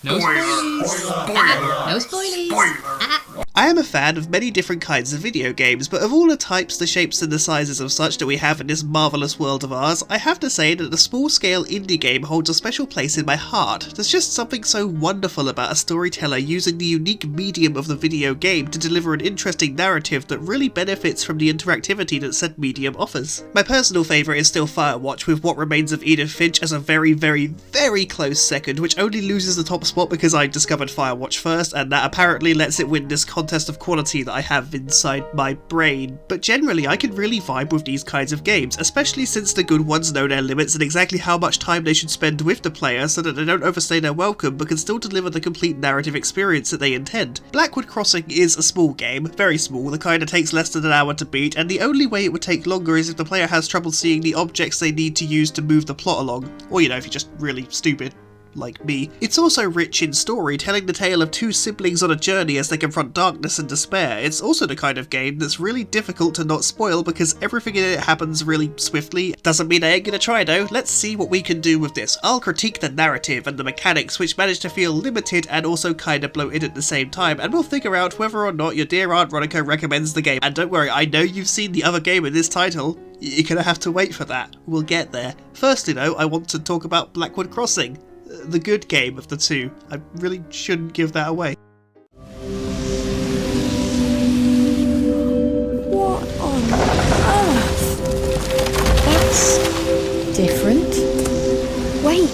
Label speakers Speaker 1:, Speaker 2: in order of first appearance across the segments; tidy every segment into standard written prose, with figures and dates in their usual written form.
Speaker 1: No spoilies! No spoilies!
Speaker 2: I am a fan of many different kinds of video games, but of all the types, the shapes and the sizes of such that we have in this marvellous world of ours, I have to say that the small-scale indie game holds a special place in my heart. There's just something so wonderful about a storyteller using the unique medium of the video game to deliver an interesting narrative that really benefits from the interactivity that said medium offers. My personal favourite is still Firewatch, with What Remains of Edith Finch as a very, very, very close second, which only loses the top spot because I discovered Firewatch first, and that apparently lets it win this contest of quality that I have inside my brain. But generally I can really vibe with these kinds of games, especially since the good ones know their limits and exactly how much time they should spend with the player so that they don't overstay their welcome but can still deliver the complete narrative experience that they intend. Blackwood Crossing is a small game, very small, the kind that takes less than an hour to beat, and the only way it would take longer is if the player has trouble seeing the objects they need to use to move the plot along, or if you're just really stupid. Like me. It's also rich in story, telling the tale of two siblings on a journey as they confront darkness and despair. It's also the kind of game that's really difficult to not spoil because everything in it happens really swiftly. Doesn't mean I ain't gonna try though. Let's see what we can do with this. I'll critique the narrative and the mechanics, which manage to feel limited and also kinda bloated at the same time, and we'll figure out whether or not your dear Aunt Ronica recommends the game. And don't worry, I know you've seen the other game in this title. You're gonna have to wait for that. We'll get there. Firstly though, I want to talk about Blackwood Crossing. The good game of the two. I really shouldn't give that away.
Speaker 3: What on earth? That's different. Wait.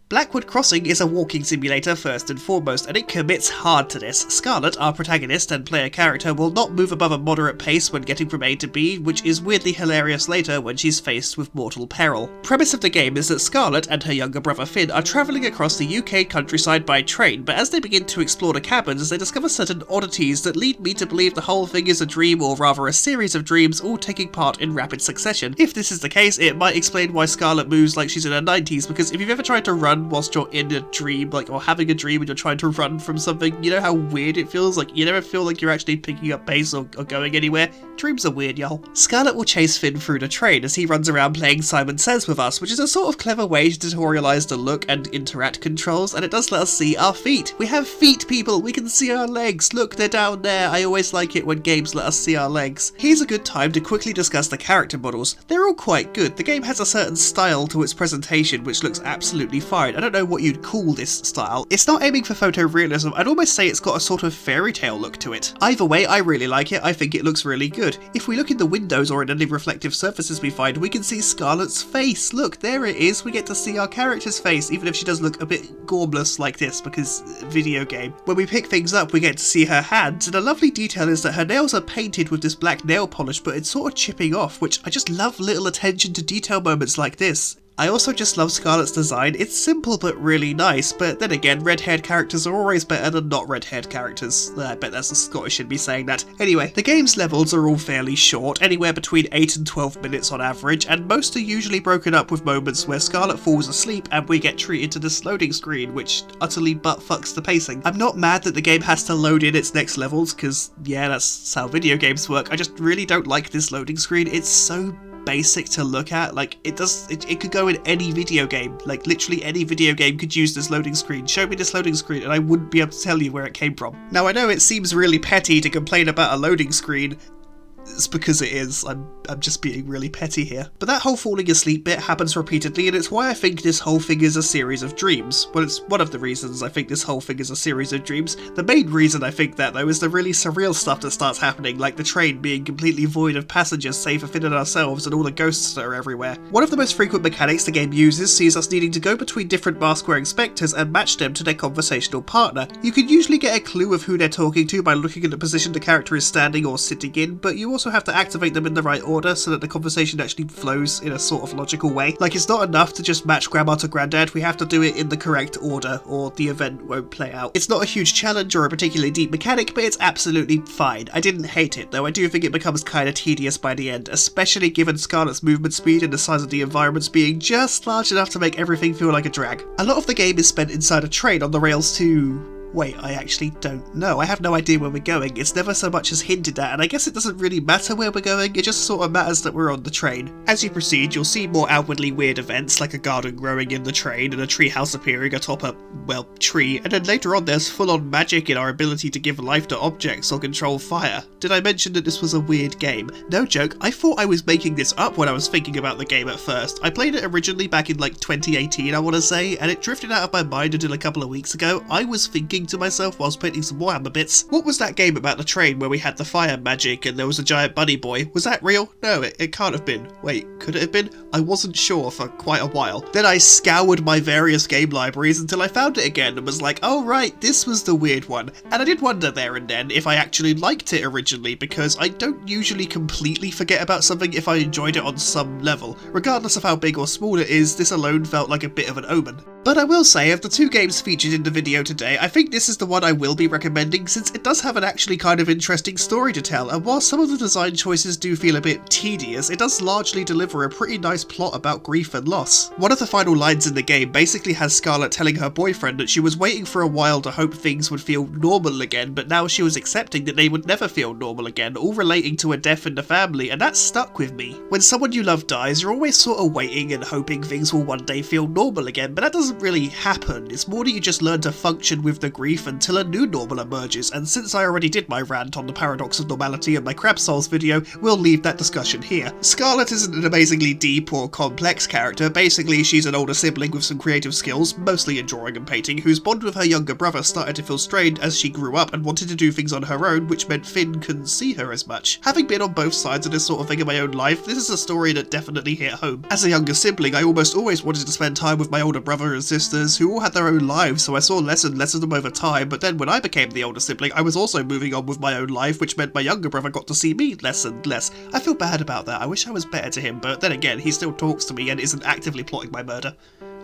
Speaker 2: Blackwood Crossing is a walking simulator first and foremost, and it commits hard to this. Scarlet, our protagonist and player character, will not move above a moderate pace when getting from A to B, which is weirdly hilarious later when she's faced with mortal peril. Premise of the game is that Scarlet and her younger brother Finn are travelling across the UK countryside by train, but as they begin to explore the cabins, they discover certain oddities that lead me to believe the whole thing is a dream, or rather a series of dreams, all taking part in rapid succession. If this is the case, it might explain why Scarlet moves like she's in her 90s, because if you've ever tried to run whilst you're in a dream, or having a dream and you're trying to run from something, you know how weird it feels? You never feel like you're actually picking up pace or going anywhere. Dreams are weird, y'all. Scarlet will chase Finn through the train as he runs around playing Simon Says with us, which is a sort of clever way to tutorialise the look and interact controls, and it does let us see our feet. We have feet, people! We can see our legs! Look, they're down there! I always like it when games let us see our legs. Here's a good time to quickly discuss the character models. They're all quite good. The game has a certain style to its presentation which looks absolutely fine. I don't know what you'd call this style. It's not aiming for photorealism, I'd almost say it's got a sort of fairy tale look to it. Either way, I really like it, I think it looks really good. If we look in the windows or in any reflective surfaces we find, we can see Scarlet's face. Look, there it is, we get to see our character's face, even if she does look a bit gormless like this, because video game. When we pick things up, we get to see her hands, and a lovely detail is that her nails are painted with this black nail polish, but it's sort of chipping off, which I just love little attention to detail moments like this. I also just love Scarlet's design. It's simple but really nice, but then again, red-haired characters are always better than not red-haired characters. I bet that's a Scottish in me saying that. Anyway, the game's levels are all fairly short, anywhere between 8 and 12 minutes on average, and most are usually broken up with moments where Scarlet falls asleep and we get treated to this loading screen, which utterly butt-fucks the pacing. I'm not mad that the game has to load in its next levels, because yeah, that's how video games work. I just really don't like this loading screen. It's so basic to look at. It could go in any video game. Literally any video game could use this loading screen. Show me this loading screen and I wouldn't be able to tell you where it came from. Now I know it seems really petty to complain about a loading screen. It's because it is. I'm just being really petty here. But that whole falling asleep bit happens repeatedly, and it's why I think this whole thing is a series of dreams. Well, it's one of the reasons I think this whole thing is a series of dreams. The main reason I think that, though, is the really surreal stuff that starts happening, like the train being completely void of passengers save for Finn and ourselves, and all the ghosts that are everywhere. One of the most frequent mechanics the game uses sees us needing to go between different mask-wearing spectres and match them to their conversational partner. You can usually get a clue of who they're talking to by looking at the position the character is standing or sitting in, but you also have to activate them in the right order so that the conversation actually flows in a sort of logical way. It's not enough to just match Grandma to Granddad, we have to do it in the correct order or the event won't play out. It's not a huge challenge or a particularly deep mechanic, but it's absolutely fine. I didn't hate it, though I do think it becomes kinda tedious by the end, especially given Scarlet's movement speed and the size of the environments being just large enough to make everything feel like a drag. A lot of the game is spent inside a train on the rails to Wait, I actually don't know. I have no idea where we're going. It's never so much as hinted at, and I guess it doesn't really matter where we're going, it just sort of matters that we're on the train. As you proceed, you'll see more outwardly weird events, like a garden growing in the train and a treehouse appearing atop a, well, tree, and then later on there's full-on magic in our ability to give life to objects or control fire. Did I mention that this was a weird game? No joke, I thought I was making this up when I was thinking about the game at first. I played it originally back in like 2018, I want to say, and it drifted out of my mind until a couple of weeks ago. I was thinking to myself whilst painting some Warhammer bits, what was that game about the train where we had the fire magic and there was a giant bunny boy? Was that real? No, it can't have been. Wait, could it have been? I wasn't sure for quite a while. Then I scoured my various game libraries until I found it again and was like, oh right, this was the weird one. And I did wonder there and then if I actually liked it originally, because I don't usually completely forget about something if I enjoyed it on some level. Regardless of how big or small it is, this alone felt like a bit of an omen. But I will say, of the two games featured in the video today, I think this is the one I will be recommending since it does have an actually kind of interesting story to tell, and while some of the design choices do feel a bit tedious, it does largely deliver a pretty nice plot about grief and loss. One of the final lines in the game basically has Scarlet telling her boyfriend that she was waiting for a while to hope things would feel normal again, but now she was accepting that they would never feel normal again, all relating to a death in the family, and that stuck with me. When someone you love dies, you're always sort of waiting and hoping things will one day feel normal again, but that doesn't really happen. It's more that you just learn to function with the grief until a new normal emerges, and since I already did my rant on the paradox of normality in my Crab Souls video, we'll leave that discussion here. Scarlet isn't an amazingly deep or complex character. Basically, she's an older sibling with some creative skills, mostly in drawing and painting, whose bond with her younger brother started to feel strained as she grew up and wanted to do things on her own, which meant Finn couldn't see her as much. Having been on both sides of this sort of thing in my own life, this is a story that definitely hit home. As a younger sibling, I almost always wanted to spend time with my older brother and sisters, who all had their own lives, so I saw less and less of them over time, but then when I became the older sibling, I was also moving on with my own life, which meant my younger brother got to see me less and less. I feel bad about that. I wish I was better to him, but then again, he still talks to me and isn't actively plotting my murder.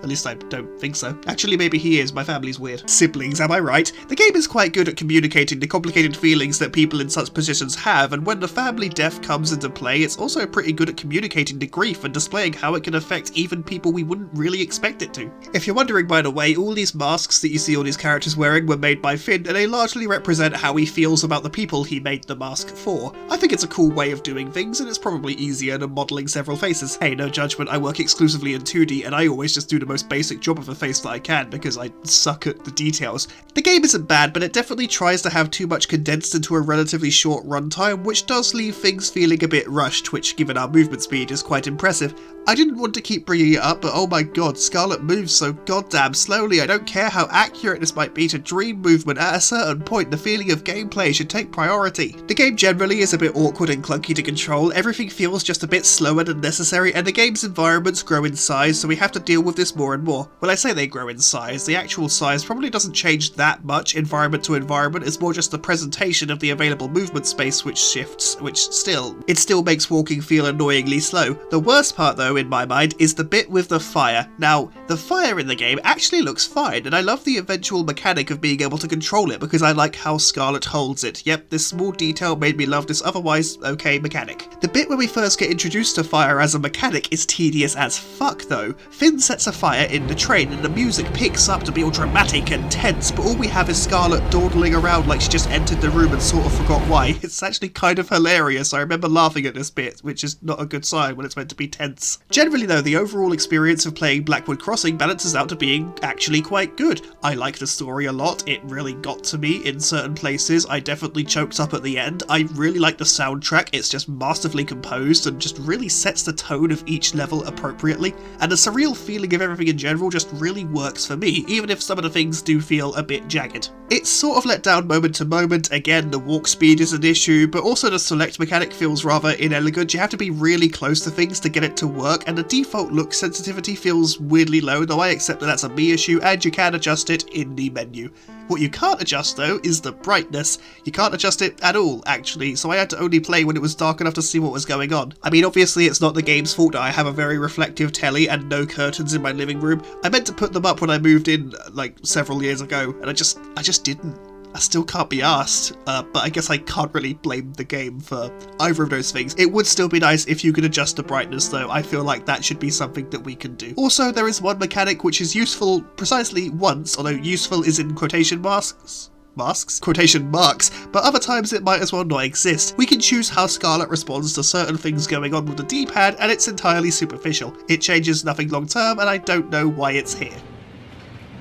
Speaker 2: At least I don't think so. Actually, maybe he is. My family's weird. Siblings, am I right? The game is quite good at communicating the complicated feelings that people in such positions have, and when the family death comes into play, it's also pretty good at communicating the grief and displaying how it can affect even people we wouldn't really expect it to. If you're wondering, by the way, all these masks that you see all these characters wearing were made by Finn, and they largely represent how he feels about the people he made the mask for. I think it's a cool way of doing things, and it's probably easier than modelling several faces. Hey, no judgment, I work exclusively in 2D, and I always just do the most basic job of a face that I can because I suck at the details. The game isn't bad, but it definitely tries to have too much condensed into a relatively short runtime, which does leave things feeling a bit rushed, which given our movement speed is quite impressive. I didn't want to keep bringing it up, but oh my god, Scarlet moves so goddamn slowly. I don't care how accurate this might be to dream movement, at a certain point the feeling of gameplay should take priority. The game generally is a bit awkward and clunky to control, everything feels just a bit slower than necessary, and the game's environments grow in size, so we have to deal with this more and more. Well, I say they grow in size, the actual size probably doesn't change that much environment to environment, it's more just the presentation of the available movement space which shifts, which still makes walking feel annoyingly slow. The worst part though, in my mind, is the bit with the fire. Now, the fire in the game actually looks fine, and I love the eventual mechanic of being able to control it because I like how Scarlet holds it. Yep, this small detail made me love this otherwise okay mechanic. The bit where we first get introduced to fire as a mechanic is tedious as fuck though. Finn sets a fire in the train and the music picks up to be all dramatic and tense, but all we have is Scarlet dawdling around like she just entered the room and sort of forgot why. It's actually kind of hilarious. I remember laughing at this bit, which is not a good sign when it's meant to be tense. Generally though, the overall experience of playing Blackwood Crossing balances out to being actually quite good. I like the story a lot, it really got to me in certain places, I definitely choked up at the end. I really like the soundtrack, it's just masterfully composed and just really sets the tone of each level appropriately, and the surreal feeling of everything in general just really works for me, even if some of the things do feel a bit jagged. It's sort of let down moment to moment, again the walk speed is an issue, but also the select mechanic feels rather inelegant. You have to be really close to things to get it to work, and the default look sensitivity feels weirdly low, though I accept that that's a me issue and you can adjust it in the menu. What you can't adjust though is the brightness. You can't adjust it at all actually, so I had to only play when it was dark enough to see what was going on. I mean, obviously it's not the game's fault that I have a very reflective telly and no curtains in my living room. I meant to put them up when I moved in like several years ago, and I just didn't. I still can't be asked, but I guess I can't really blame the game for either of those things. It would still be nice if you could adjust the brightness though. I feel like that should be something that we can do. Also, there is one mechanic which is useful precisely once, although useful is in quotation quotation marks, but other times it might as well not exist. We can choose how Scarlet responds to certain things going on with the D-pad, and it's entirely superficial. It changes nothing long term, and I don't know why it's here.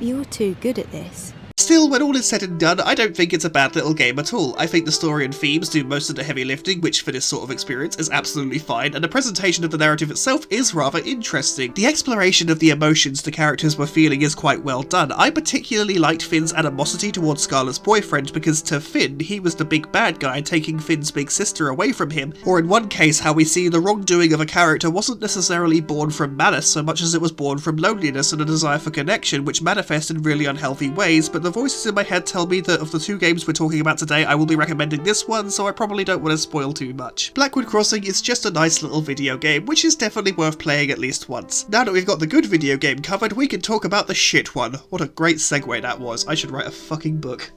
Speaker 3: You're too good at this.
Speaker 2: Still, when all is said and done, I don't think it's a bad little game at all. I think the story and themes do most of the heavy lifting, which for this sort of experience is absolutely fine, and the presentation of the narrative itself is rather interesting. The exploration of the emotions the characters were feeling is quite well done. I particularly liked Finn's animosity towards Scarlet's boyfriend, because to Finn, he was the big bad guy taking Finn's big sister away from him, or in one case how we see the wrongdoing of a character wasn't necessarily born from malice so much as it was born from loneliness and a desire for connection, which manifest in really unhealthy ways, but the voices in my head tell me that of the two games we're talking about today, I will be recommending this one, so I probably don't want to spoil too much. Blackwood Crossing is just a nice little video game, which is definitely worth playing at least once. Now that we've got the good video game covered, we can talk about the shit one. What a great segue that was. I should write a fucking book.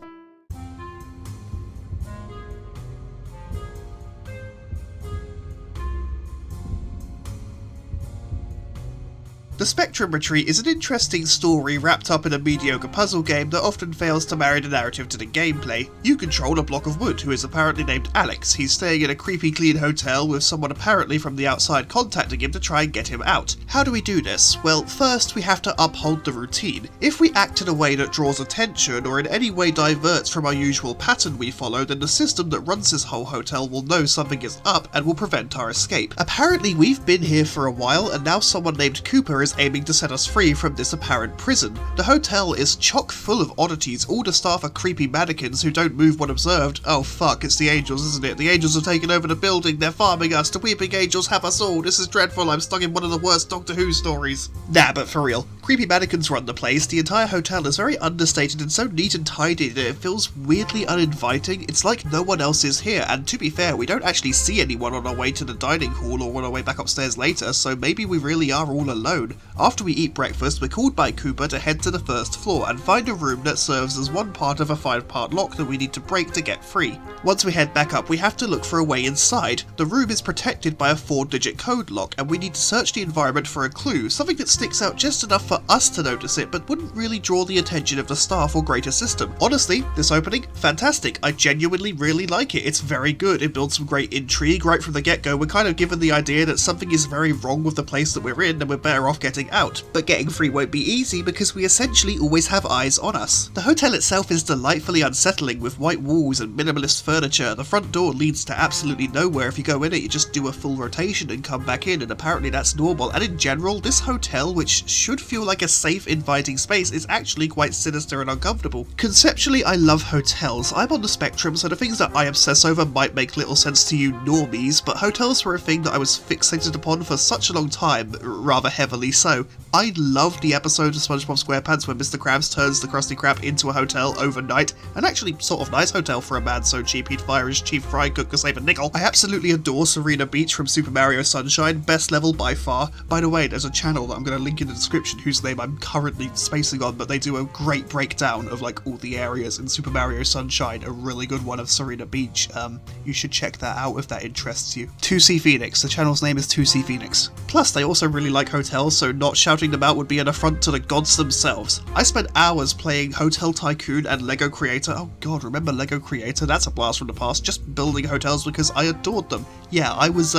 Speaker 2: The Spectrum Retreat is an interesting story wrapped up in a mediocre puzzle game that often fails to marry the narrative to the gameplay. You control a block of wood who is apparently named Alex. He's staying in a creepy clean hotel with someone apparently from the outside contacting him to try and get him out. How do we do this? Well, first we have to uphold the routine. If we act in a way that draws attention or in any way diverts from our usual pattern we follow, then the system that runs this whole hotel will know something is up and will prevent our escape. Apparently we've been here for a while and now someone named Cooper is aiming to set us free from this apparent prison. The hotel is chock full of oddities. All the staff are creepy mannequins who don't move when observed. Oh fuck, it's the angels, isn't it? The angels have taken over the building, they're farming us, the weeping angels have us all, this is dreadful, I'm stuck in one of the worst Doctor Who stories. Nah, but for real, creepy mannequins run the place, the entire hotel is very understated and so neat and tidy that it feels weirdly uninviting. It's like no one else is here, and to be fair, we don't actually see anyone on our way to the dining hall or on our way back upstairs later, so maybe we really are all alone. After we eat breakfast, we're called by Cooper to head to the first floor and find a room that serves as one part of a 5-part lock that we need to break to get free. Once we head back up, we have to look for a way inside. The room is protected by a 4-digit code lock, and we need to search the environment for a clue, something that sticks out just enough for us to notice it, but wouldn't really draw the attention of the staff or greater system. Honestly, this opening, fantastic. I genuinely really like it. It's very good. It builds some great intrigue right from the get-go. We're kind of given the idea that something is very wrong with the place that we're in and we're better off getting out. But getting free won't be easy because we essentially always have eyes on us. The hotel itself is delightfully unsettling with white walls and minimalist furniture. The front door leads to absolutely nowhere. If you go in it, you just do a full rotation and come back in, and apparently that's normal. And in general, this hotel, which should feel like a safe, inviting space, is actually quite sinister and uncomfortable. Conceptually, I love hotels. I'm on the spectrum, so the things that I obsess over might make little sense to you normies, but hotels were a thing that I was fixated upon for such a long time, rather heavily so. I love the episode of SpongeBob SquarePants where Mr. Krabs turns the Krusty Krab into a hotel overnight. An actually sort of nice hotel for a man so cheap he'd fire his chief fry cook to save a nickel. I absolutely adore Serena Beach from Super Mario Sunshine, best level by far. By the way, there's a channel that I'm going to link in the description whose name I'm currently spacing on, but they do a great breakdown of like all the areas in Super Mario Sunshine, a really good one of Serena Beach. You should check that out if that interests you. 2C Phoenix, the channel's name is 2C Phoenix. Plus, they also really like hotels, so not shouting them out would be an affront to the gods themselves. I spent hours playing Hotel Tycoon and Lego Creator. Oh god, remember Lego Creator? That's a blast from the past. Just building hotels because I adored them. Yeah, I was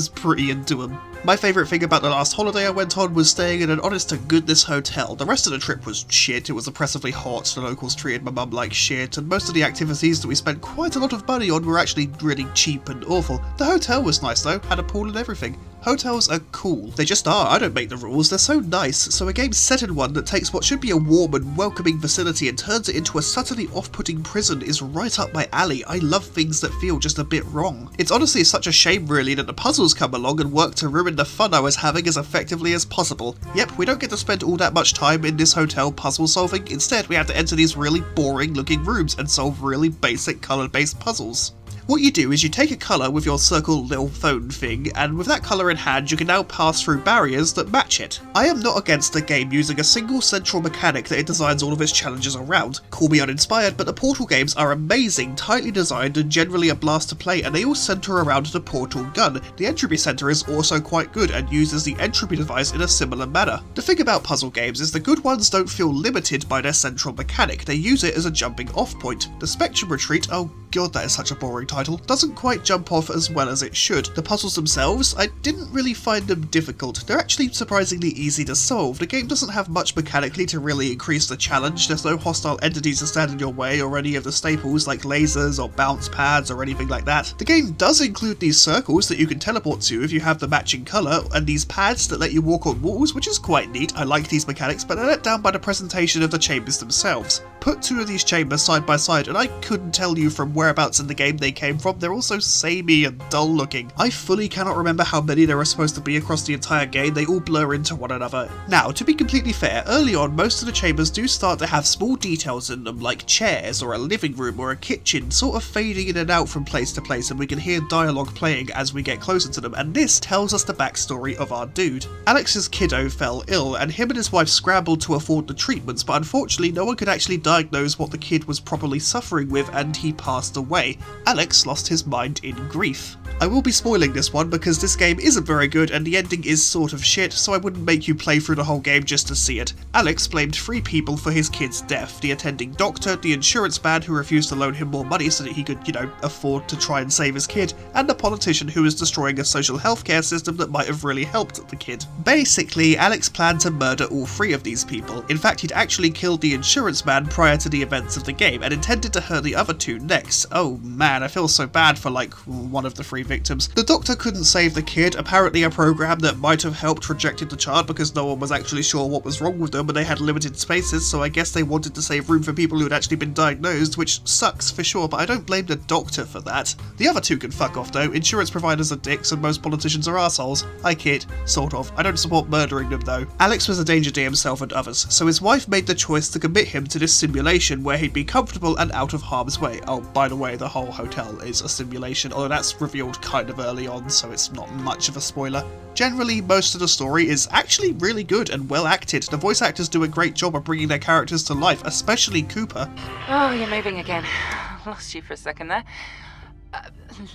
Speaker 2: pretty into them. My favourite thing about the last holiday I went on was staying in an honest-to-goodness hotel. The rest of the trip was shit, it was oppressively hot, the locals treated my mum like shit, and most of the activities that we spent quite a lot of money on were actually really cheap and awful. The hotel was nice though, had a pool and everything. Hotels are cool. They just are. I don't make the rules. They're so nice. So a game set in one that takes what should be a warm and welcoming facility and turns it into a subtly off-putting prison is right up my alley. I love things that feel just a bit wrong. It's honestly such a shame really that the puzzles come along and work to ruin the fun I was having as effectively as possible. Yep, we don't get to spend all that much time in this hotel puzzle solving. Instead, we have to enter these really boring looking rooms and solve really basic colour-based puzzles. What you do is you take a colour with your circle little phone thing, and with that colour in hand you can now pass through barriers that match it. I am not against the game using a single central mechanic that it designs all of its challenges around. Call me uninspired, but the Portal games are amazing, tightly designed and generally a blast to play, and they all centre around the Portal gun. The entropy centre is also quite good and uses the entropy device in a similar manner. The thing about puzzle games is the good ones don't feel limited by their central mechanic, they use it as a jumping off point. The Spectrum Retreat, oh god that is such a boring title, doesn't quite jump off as well as it should. The puzzles themselves, I didn't really find them difficult. They're actually surprisingly easy to solve. The game doesn't have much mechanically to really increase the challenge. There's no hostile entities to stand in your way or any of the staples like lasers or bounce pads or anything like that. The game does include these circles that you can teleport to if you have the matching colour, and these pads that let you walk on walls, which is quite neat. I like these mechanics, but they're let down by the presentation of the chambers themselves. Put two of these chambers side by side and I couldn't tell you from whereabouts in the game they came from. They're all so samey and dull looking. I fully cannot remember how many there are supposed to be across the entire game. They all blur into one another. Now, to be completely fair, early on most of the chambers do start to have small details in them, like chairs or a living room or a kitchen, sort of fading in and out from place to place, and we can hear dialogue playing as we get closer to them, and this tells us the backstory of our dude. Alex's kiddo fell ill and him and his wife scrambled to afford the treatments, but unfortunately no one could actually diagnose what the kid was properly suffering with, and he passed away. Alex lost his mind in grief. I will be spoiling this one because this game isn't very good and the ending is sort of shit, so I wouldn't make you play through the whole game just to see it. Alex blamed 3 people for his kid's death: the attending doctor, the insurance man who refused to loan him more money so that he could, afford to try and save his kid, and the politician who was destroying a social healthcare system that might have really helped the kid. Basically, Alex planned to murder all 3 of these people. In fact, he'd actually killed the insurance man prior to the events of the game and intended to hurt the other 2 next. Oh man, I feel so bad for one of the 3 victims. The doctor couldn't save the kid. Apparently a program that might have helped rejected the child because no one was actually sure what was wrong with them and they had limited spaces, so I guess they wanted to save room for people who had actually been diagnosed, which sucks for sure, but I don't blame the doctor for that. The other 2 can fuck off though. Insurance providers are dicks and most politicians are assholes. I kid, sort of. I don't support murdering them though. Alex was a danger to himself and others, so his wife made the choice to commit him to this simulation where he'd be comfortable and out of harm's way. Oh, by the way, the whole hotel is a simulation, although that's revealed kind of early on, so it's not much of a spoiler. Generally, most of the story is actually really good and well acted. The voice actors do a great job of bringing their characters to life, especially Cooper.
Speaker 4: Oh, you're moving again. I lost you for a second there.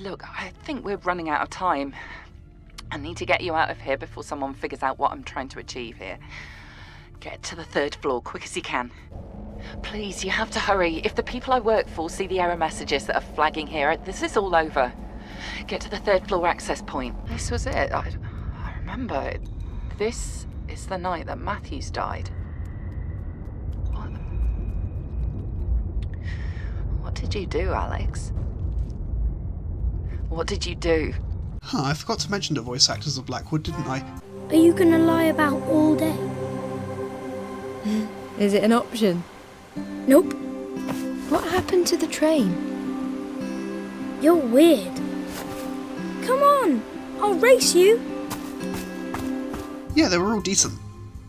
Speaker 4: Look, I think we're running out of time. I need to get you out of here before someone figures out what I'm trying to achieve here. Get to the 3rd floor quick as you can. Please, you have to hurry. If the people I work for see the error messages that are flagging here, this is all over. Get to the 3rd floor access point. This was it. I remember. This is the night that Matthews died. What did you do, Alex? What did you do?
Speaker 2: I forgot to mention the voice actors of Blackwood, didn't I?
Speaker 3: Are you gonna lie about all day?
Speaker 1: Is it an option?
Speaker 3: Nope.
Speaker 1: What happened to the train?
Speaker 3: You're weird. Come on, I'll race you.
Speaker 2: Yeah, they were all decent.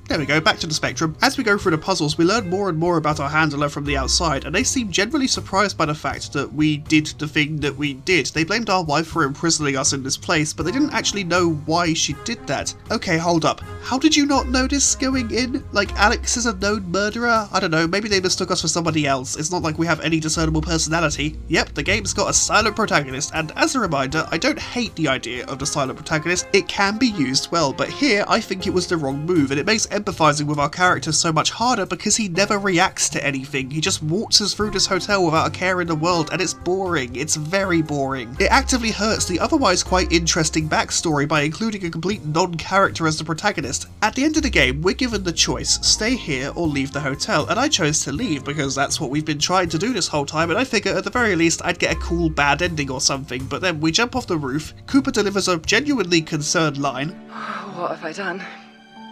Speaker 2: There we go, back to the spectrum. As we go through the puzzles, we learn more and more about our handler from the outside, and they seem generally surprised by the fact that we did the thing that we did. They blamed our wife for imprisoning us in this place, but they didn't actually know why she did that. Okay, hold up. How did you not notice going in? Like, Alex is a known murderer? I don't know, maybe they mistook us for somebody else. It's not like we have any discernible personality. Yep, the game's got a silent protagonist, and as a reminder, I don't hate the idea of the silent protagonist. It can be used well, but here I think it was the wrong move, and it makes empathizing with our character so much harder because he never reacts to anything. He just waltzes through this hotel without a care in the world, and it's boring. It's very boring. It actively hurts the otherwise quite interesting backstory by including a complete non-character as the protagonist. At the end of the game, we're given the choice: stay here or leave the hotel, and I chose to leave because that's what we've been trying to do this whole time, and I figure at the very least I'd get a cool bad ending or something. But then we jump off the roof, Cooper delivers a genuinely concerned line.
Speaker 4: What have I done?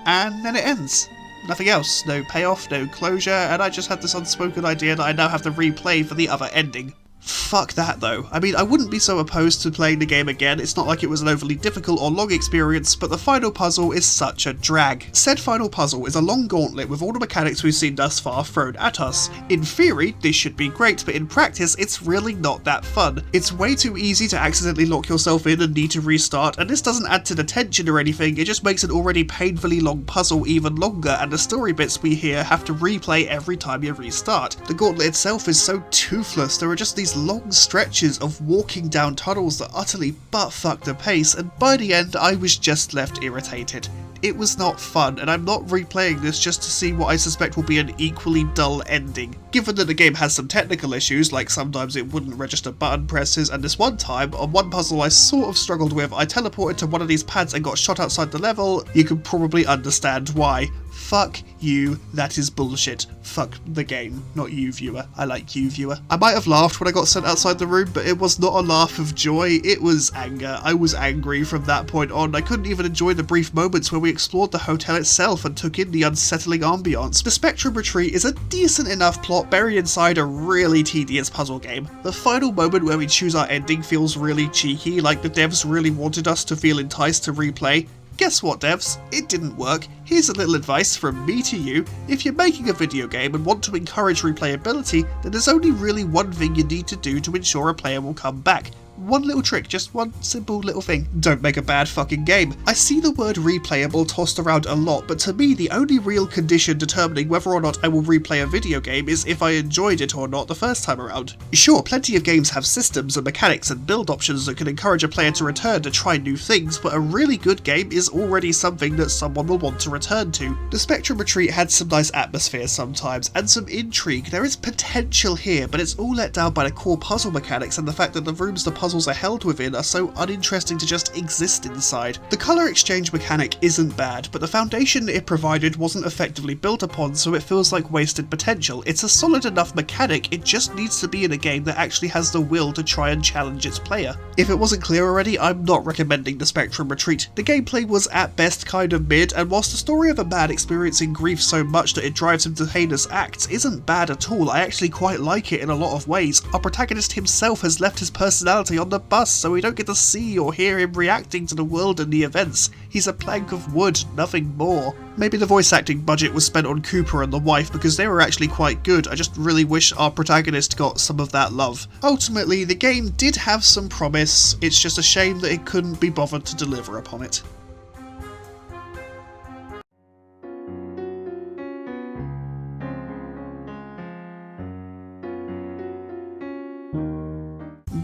Speaker 2: And then it ends. Nothing else, no payoff, no closure, and I just had this unspoken idea that I now have to replay for the other ending. Fuck that though. I mean, I wouldn't be so opposed to playing the game again, it's not like it was an overly difficult or long experience, but the final puzzle is such a drag. Said final puzzle is a long gauntlet with all the mechanics we've seen thus far thrown at us. In theory, this should be great, but in practice, it's really not that fun. It's way too easy to accidentally lock yourself in and need to restart, and this doesn't add to the tension or anything, it just makes an already painfully long puzzle even longer, and the story bits we hear have to replay every time you restart. The gauntlet itself is so toothless, there are just these long stretches of walking down tunnels that utterly butt-fuck the pace, and by the end I was just left irritated. It was not fun, and I'm not replaying this just to see what I suspect will be an equally dull ending. Given that the game has some technical issues, like sometimes it wouldn't register button presses, and this one time, on one puzzle I sort of struggled with, I teleported to one of these pads and got shot outside the level, you can probably understand why. Fuck you, that is bullshit. Fuck the game, not you, viewer. I like you, viewer. I might have laughed when I got sent outside the room, but it was not a laugh of joy, it was anger. I was angry from that point on. I couldn't even enjoy the brief moments where we explored the hotel itself and took in the unsettling ambiance. The Spectrum Retreat is a decent enough plot buried inside a really tedious puzzle game. The final moment where we choose our ending feels really cheeky, like the devs really wanted us to feel enticed to replay. Guess what, devs? It didn't work. Here's a little advice from me to you. If you're making a video game and want to encourage replayability, then there's only really one thing you need to do to ensure a player will come back. One little trick, just one simple little thing. Don't make a bad fucking game. I see the word replayable tossed around a lot, but to me the only real condition determining whether or not I will replay a video game is if I enjoyed it or not the first time around. Sure, plenty of games have systems and mechanics and build options that can encourage a player to return to try new things, but a really good game is already something that someone will want to return to. The Spectrum Retreat had some nice atmosphere sometimes, and some intrigue. There is potential here, but it's all let down by the core puzzle mechanics and the fact that the rooms the puzzles are held within are so uninteresting to just exist inside. The colour exchange mechanic isn't bad, but the foundation it provided wasn't effectively built upon, so it feels like wasted potential. It's a solid enough mechanic, it just needs to be in a game that actually has the will to try and challenge its player. If it wasn't clear already, I'm not recommending the Spectrum Retreat. The gameplay was at best kind of mid, and whilst the story of a man experiencing grief so much that it drives him to heinous acts isn't bad at all, I actually quite like it in a lot of ways. Our protagonist himself has left his personality on the bus, so we don't get to see or hear him reacting to the world and the events. He's a plank of wood, nothing more. Maybe the voice acting budget was spent on Cooper and the wife because they were actually quite good. I just really wish our protagonist got some of that love. Ultimately, the game did have some promise, it's just a shame that it couldn't be bothered to deliver upon it.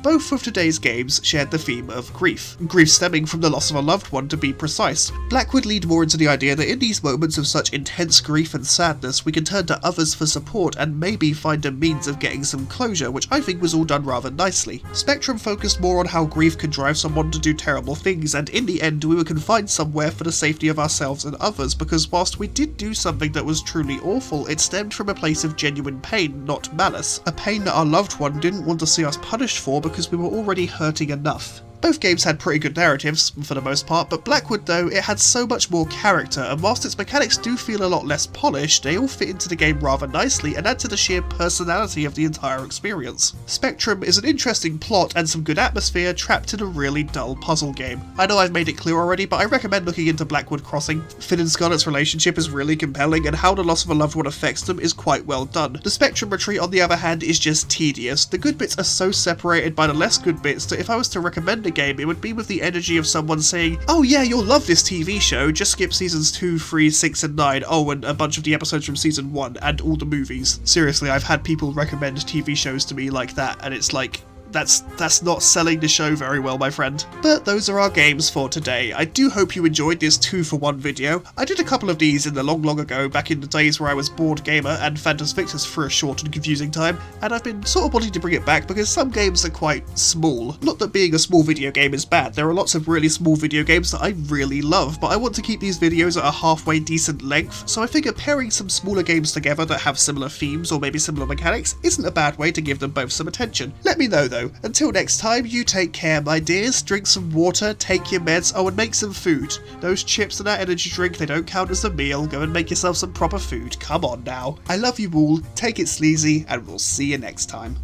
Speaker 2: Both of today's games shared the theme of grief. Grief stemming from the loss of a loved one, to be precise. Blackwood lead more into the idea that in these moments of such intense grief and sadness, we can turn to others for support and maybe find a means of getting some closure, which I think was all done rather nicely. Spectrum focused more on how grief can drive someone to do terrible things, and in the end we were confined somewhere for the safety of ourselves and others, because whilst we did do something that was truly awful, it stemmed from a place of genuine pain, not malice. A pain that our loved one didn't want to see us punished for because we were already hurting enough. Both games had pretty good narratives, for the most part, but Blackwood though, it had so much more character, and whilst its mechanics do feel a lot less polished, they all fit into the game rather nicely and add to the sheer personality of the entire experience. Spectrum is an interesting plot and some good atmosphere trapped in a really dull puzzle game. I know I've made it clear already, but I recommend looking into Blackwood Crossing. Finn and Scarlett's relationship is really compelling, and how the loss of a loved one affects them is quite well done. The Spectrum Retreat, on the other hand, is just tedious. The good bits are so separated by the less good bits that if I was to recommend a game, it would be with the energy of someone saying, "Oh yeah, you'll love this TV show, just skip seasons 2, 3, 6 and 9, oh and a bunch of the episodes from season 1, and all the movies." Seriously, I've had people recommend TV shows to me like that, and it's like, that's not selling the show very well, my friend. But those are our games for today. I do hope you enjoyed this 2-for-1 video. I did a couple of these in the long ago, back in the days where I was Bored Gamer and Phantos Victus for a short and confusing time, and I've been sort of wanting to bring it back because some games are quite small. Not that being a small video game is bad, there are lots of really small video games that I really love, but I want to keep these videos at a halfway decent length, so I figure pairing some smaller games together that have similar themes or maybe similar mechanics isn't a bad way to give them both some attention. Let me know though. Until next time, you take care, my dears. Drink some water, take your meds, oh and make some food. Those chips and that energy drink, they don't count as a meal. Go and make yourself some proper food. Come on now. I love you all, take it sleazy, and we'll see you next time.